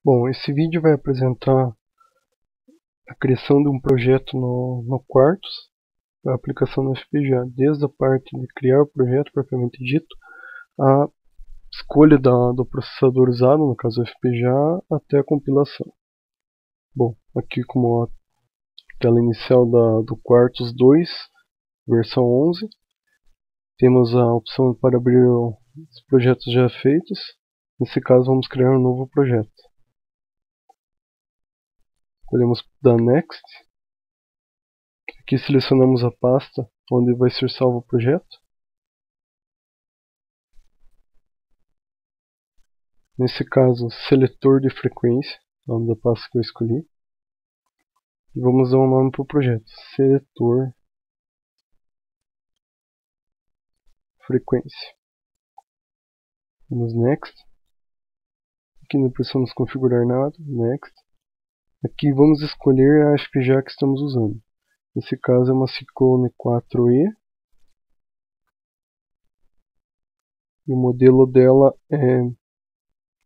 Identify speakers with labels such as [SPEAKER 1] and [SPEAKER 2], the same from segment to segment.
[SPEAKER 1] Bom, esse vídeo vai apresentar a criação de um projeto no Quartus, a aplicação no FPGA, desde a parte de criar o projeto propriamente dito, a escolha do processador usado, no caso o FPGA, até a compilação. Bom, aqui como a tela inicial do Quartus 2, versão 11, temos a opção para abrir os projetos já feitos. Nesse caso vamos criar um novo projeto. Podemos dar Next. Aqui selecionamos a pasta onde vai ser salvo o projeto. Nesse caso, seletor de frequência, nome da pasta que eu escolhi. E vamos dar um nome para o projeto, seletor frequência. Vamos Next. Aqui não precisamos configurar nada, Next. Aqui vamos escolher a FPGA que estamos usando. Nesse caso é uma Cyclone 4E. E o modelo dela é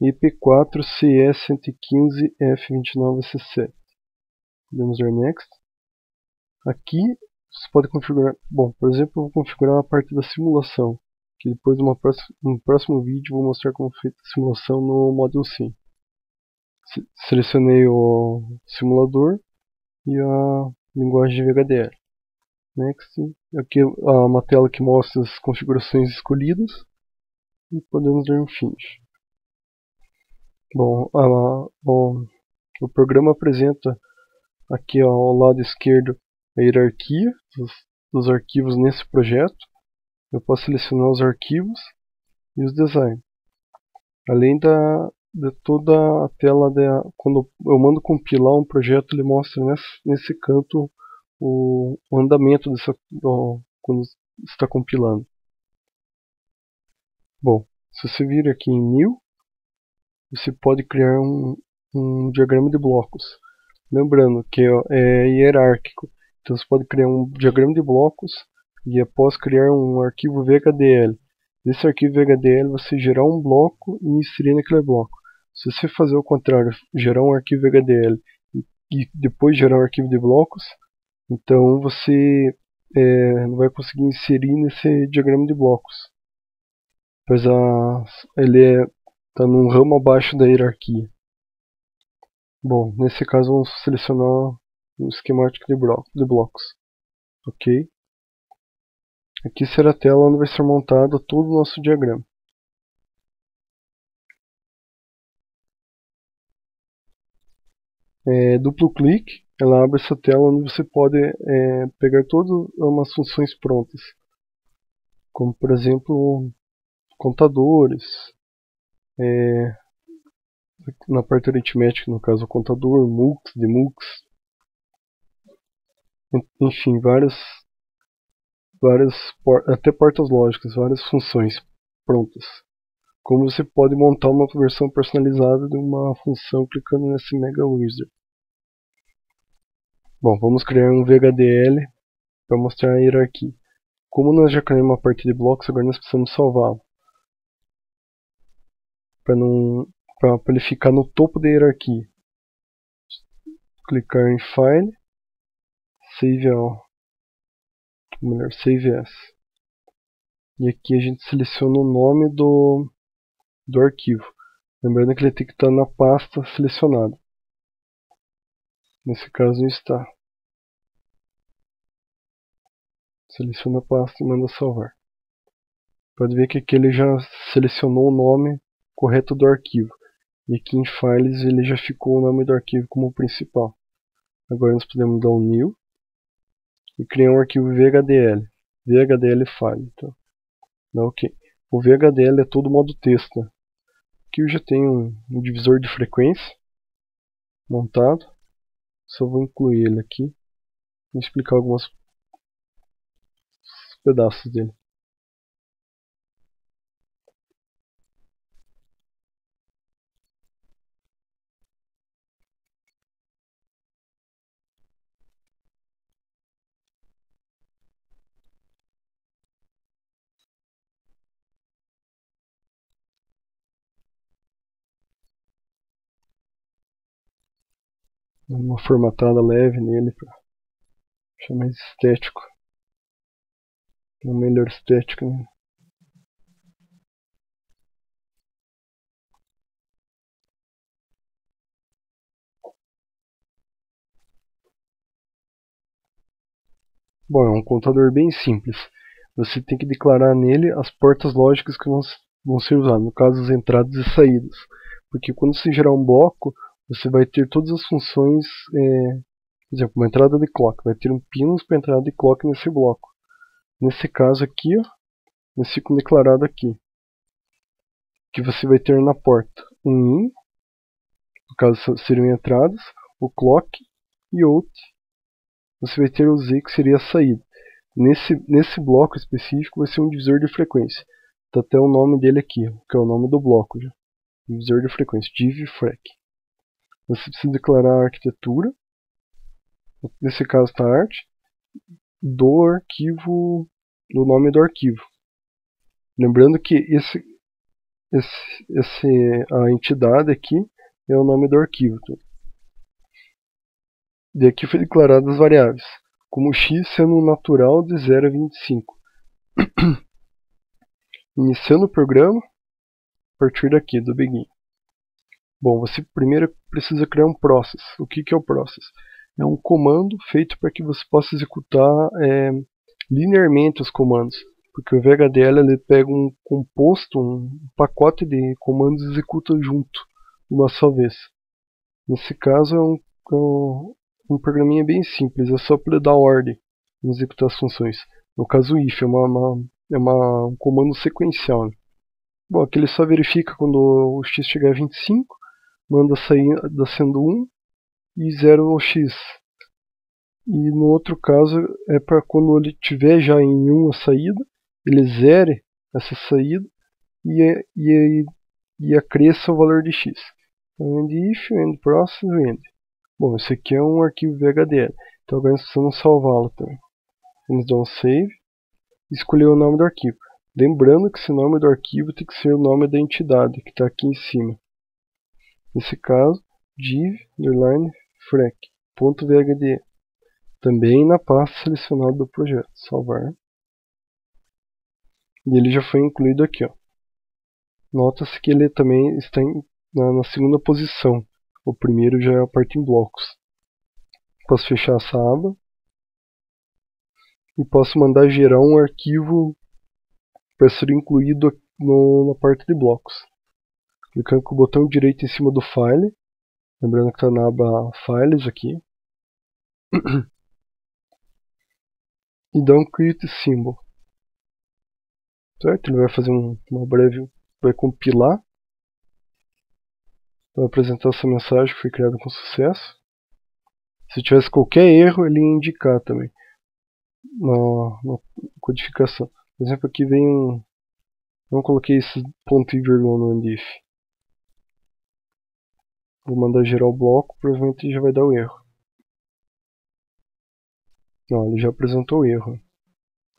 [SPEAKER 1] IP4CE115F29C7. Podemos dar Next. Aqui você pode configurar, bom, por exemplo, eu vou configurar a parte da simulação, que depois no próximo vídeo vou mostrar como é feita a simulação no Model Sim. Selecionei o simulador e a linguagem de VHDL. Next. Aqui é uma tela que mostra as configurações escolhidas e podemos dar um Finish. Bom, o programa apresenta aqui ao lado esquerdo a hierarquia dos arquivos nesse projeto. Eu posso selecionar os arquivos e os designs. Além de toda a tela, quando eu mando compilar um projeto, ele mostra nesse canto o andamento quando está compilando. Bom, se você vir aqui em New, você pode criar um diagrama de blocos. Lembrando que é hierárquico, então você pode criar um diagrama de blocos e após criar um arquivo VHDL. Desse arquivo VHDL você gerar um bloco e inserir naquele bloco. Se você fazer o contrário, gerar um arquivo VHDL e depois gerar um arquivo de blocos, então você não vai conseguir inserir nesse diagrama de blocos, pois ele está num ramo abaixo da hierarquia. Bom, nesse caso vamos selecionar um esquemático de blocos. Ok. Aqui será a tela onde vai ser montado todo o nosso diagrama. Duplo clique, ela abre essa tela onde você pode pegar todas as funções prontas, como por exemplo contadores, na parte aritmética, no caso o contador, mux, demux, enfim, até portas lógicas, várias funções prontas. Como você pode montar uma versão personalizada de uma função clicando nesse Mega Wizard. Bom, vamos criar um VHDL para mostrar a hierarquia. Como nós já criamos uma parte de blocos, agora nós precisamos salvá-lo. Para ele ficar no topo da hierarquia. Clicar em File, Save All, melhor, Save As. E aqui a gente seleciona o nome do arquivo. Lembrando que ele tem que estar na pasta selecionada. Nesse caso está. Seleciona a pasta e manda salvar. Pode ver que aqui ele já selecionou o nome correto do arquivo. E aqui em Files ele já ficou o nome do arquivo como principal. Agora nós podemos dar um New e criar um arquivo VHDL. VHDL File. Então, dá OK. O VHDL é todo modo texto. Né? Aqui eu já tenho um divisor de frequência montado. Só vou incluir ele aqui e explicar alguns pedaços dele. uma formatada leve nele para deixar mais estético, uma melhor estética, né? Bom, é um contador bem simples. Você tem que declarar nele as portas lógicas que vão ser usadas, no caso as entradas e saídas. Porque quando você gerar um bloco, você vai ter todas as funções, por exemplo, uma entrada de clock, vai ter um pinos para entrada de clock nesse bloco. Nesse caso aqui, ó, nesse ficam declarado aqui, que você vai ter na porta um in, no caso seriam entradas, o clock e out, você vai ter o z que seria a saída. Nesse bloco específico vai ser um divisor de frequência. Tá até o nome dele aqui, que é o nome do bloco já. Divisor de frequência, div_frac. Você precisa declarar a arquitetura, nesse caso está art, do arquivo, do nome do arquivo. Lembrando que a entidade aqui é o nome do arquivo. E aqui foi declarado as variáveis, como x sendo um natural de 0 a 25. Iniciando o programa, a partir daqui, do begin. Bom, você primeiro precisa criar um process. O que é o process? É um comando feito para que você possa executar linearmente os comandos. Porque o VHDL ele pega um composto, um pacote de comandos e executa junto, de uma só vez. Nesse caso é um programinha bem simples, é só para dar ordem em executar as funções. No caso, o if é um comando sequencial. Né? Bom, aqui ele só verifica quando o x chegar a 25, manda sair sendo 1 e 0 ao x. E no outro caso é para quando ele tiver já em 1 a saída, ele zere essa saída e acresça o valor de x. Então, end if, end process, end. Bom, esse aqui é um arquivo VHDL, então agora nós precisamos salvá-lo também. Vamos dar um save e escolher o nome do arquivo. Lembrando que esse nome do arquivo tem que ser o nome da entidade que está aqui em cima. Nesse caso, div_frac.vhd. Também na pasta selecionada do projeto. Salvar. E ele já foi incluído aqui. Nota-se que ele também está na segunda posição. O primeiro já é a parte em blocos. Posso fechar essa aba. E posso mandar gerar um arquivo para ser incluído na parte de blocos. Clicando com o botão direito em cima do file. Lembrando que está na aba Files aqui. E dá um create symbol. Certo? Ele vai fazer uma breve. Vai compilar. Vai apresentar essa mensagem que foi criada com sucesso. Se tivesse qualquer erro, ele ia indicar também na codificação. Por exemplo, aqui vem não coloquei esse ponto e vírgula no endif. Vou mandar gerar o bloco, provavelmente já vai dar o erro. Não, ele já apresentou o erro.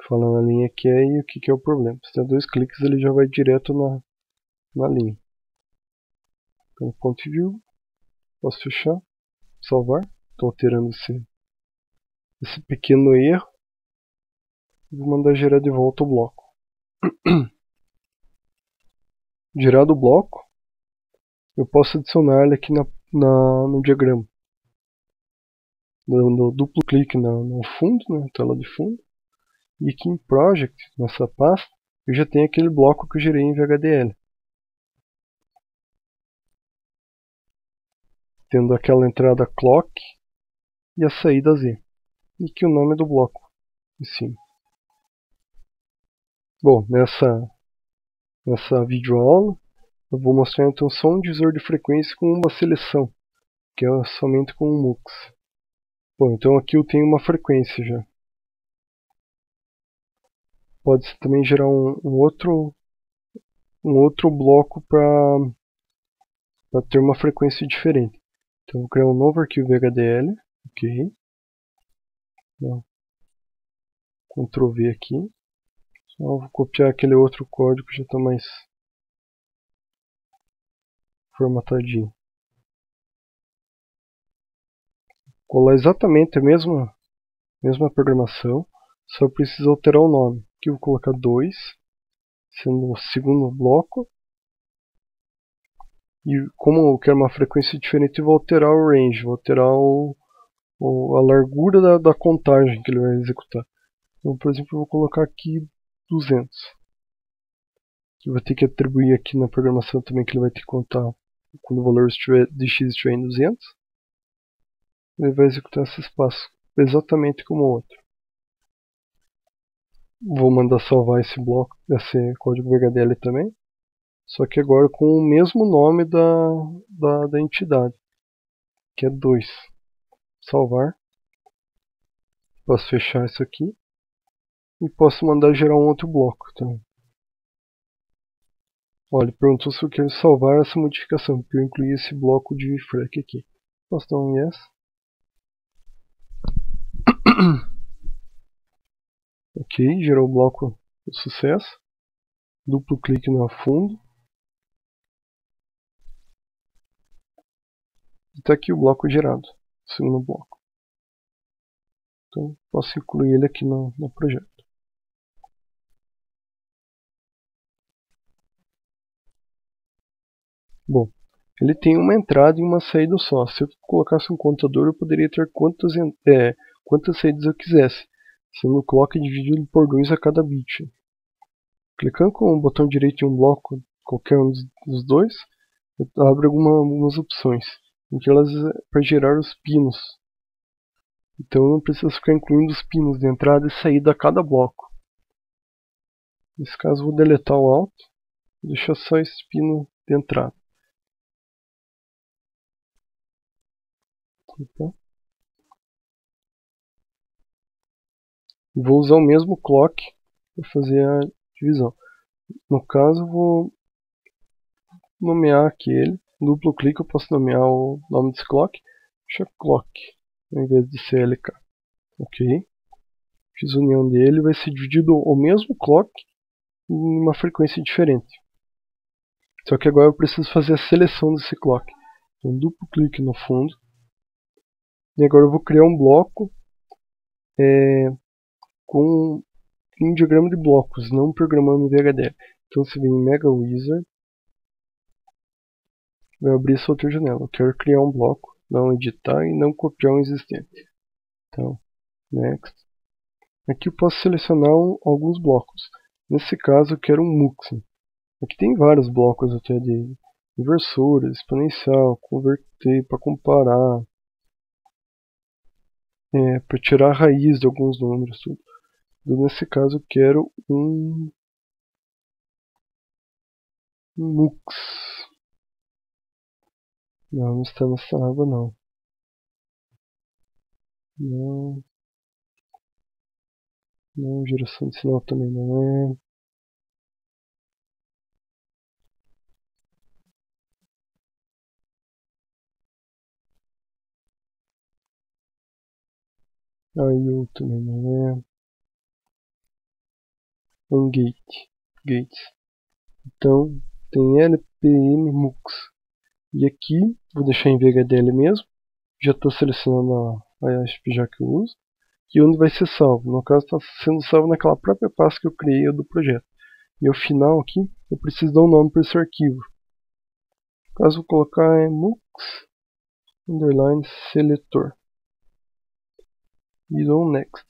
[SPEAKER 1] Falando a linha que é e o que é o problema. Se der 2 cliques, ele já vai direto na linha. Então, ponto e vírgula. Posso fechar, salvar. Estou alterando esse pequeno erro. Vou mandar gerar de volta o bloco. Gerado o bloco, eu posso adicionar ele aqui no diagrama. Dando duplo clique no fundo, na tela de fundo. E aqui em Project, nessa pasta, eu já tenho aquele bloco que eu gerei em VHDL. Tendo aquela entrada clock e a saída Z. E aqui o nome do bloco em cima. Bom, nessa videoaula eu vou mostrar então só um divisor de frequência com uma seleção, que é somente com um MUX. Bom, então aqui eu tenho uma frequência já. Pode-se também gerar um outro bloco para ter uma frequência diferente. Então vou criar um novo arquivo VHDL. Ok. Então, Ctrl V aqui. Então, vou copiar aquele outro código que já está mais formatadinho. colar exatamente a mesma programação, só preciso alterar o nome. Aqui eu vou colocar 2, sendo o segundo bloco. E como eu quero uma frequência diferente, eu vou alterar o range, vou alterar a largura da contagem que ele vai executar. Então, por exemplo, eu vou colocar aqui 200. Eu vou ter que atribuir aqui na programação também que ele vai ter que contar quando o valor de x estiver em 200. Ele vai executar esse espaço exatamente como o outro. Vou mandar salvar esse bloco, esse código HDL também. Só que agora com o mesmo nome da entidade, que é 2. Salvar. Posso fechar isso aqui. E posso mandar gerar um outro bloco também. Olha, ele perguntou se eu quero salvar essa modificação, porque eu incluí esse bloco de frac aqui. Posso dar um yes. Ok, gerou o bloco de sucesso. Duplo clique no fundo. E está aqui o bloco gerado, o segundo bloco. Então, posso incluir ele aqui no projeto. Bom, ele tem uma entrada e uma saída só. Se eu colocasse um contador, eu poderia ter quantas saídas eu quisesse, sendo o clock dividido por 2 a cada bit. Clicando com o botão direito em um bloco, qualquer um dos dois, abre algumas opções, em que elas para gerar os pinos. Então eu não preciso ficar incluindo os pinos de entrada e saída a cada bloco. Nesse caso eu vou deletar o alt e deixar só esse pino de entrada. Opa. E vou usar o mesmo clock para fazer a divisão. No caso, vou nomear aqui ele. Duplo clique, eu posso nomear o nome desse clock. Deixa clock, ao invés de CLK. Ok. Fiz a união dele, vai ser dividido o mesmo clock em uma frequência diferente. Só que agora eu preciso fazer a seleção desse clock. Então, duplo clique no fundo. E agora eu vou criar um bloco com um diagrama de blocos, não programando VHDL. Então você vem em Mega Wizard, vai abrir essa outra janela. Eu quero criar um bloco, não editar e não copiar um existente. Então, Next. Aqui eu posso selecionar alguns blocos. Nesse caso eu quero um Mux. Aqui tem vários blocos até de inversora, exponencial, converter, para comparar, para tirar a raiz de alguns números. Tudo. Então, nesse caso eu quero um Mux. Não está nessa aba não. Não, geração de sinal também não é. I/O também não é. Gates. Então, tem LPM Mux. E aqui, vou deixar em VHDL mesmo. Já estou selecionando a ISP já que eu uso. E onde vai ser salvo? No caso, está sendo salvo naquela própria pasta que eu criei do projeto. E ao final aqui, eu preciso dar um nome para esse arquivo. No caso, vou colocar mux _seletor. E dou um next.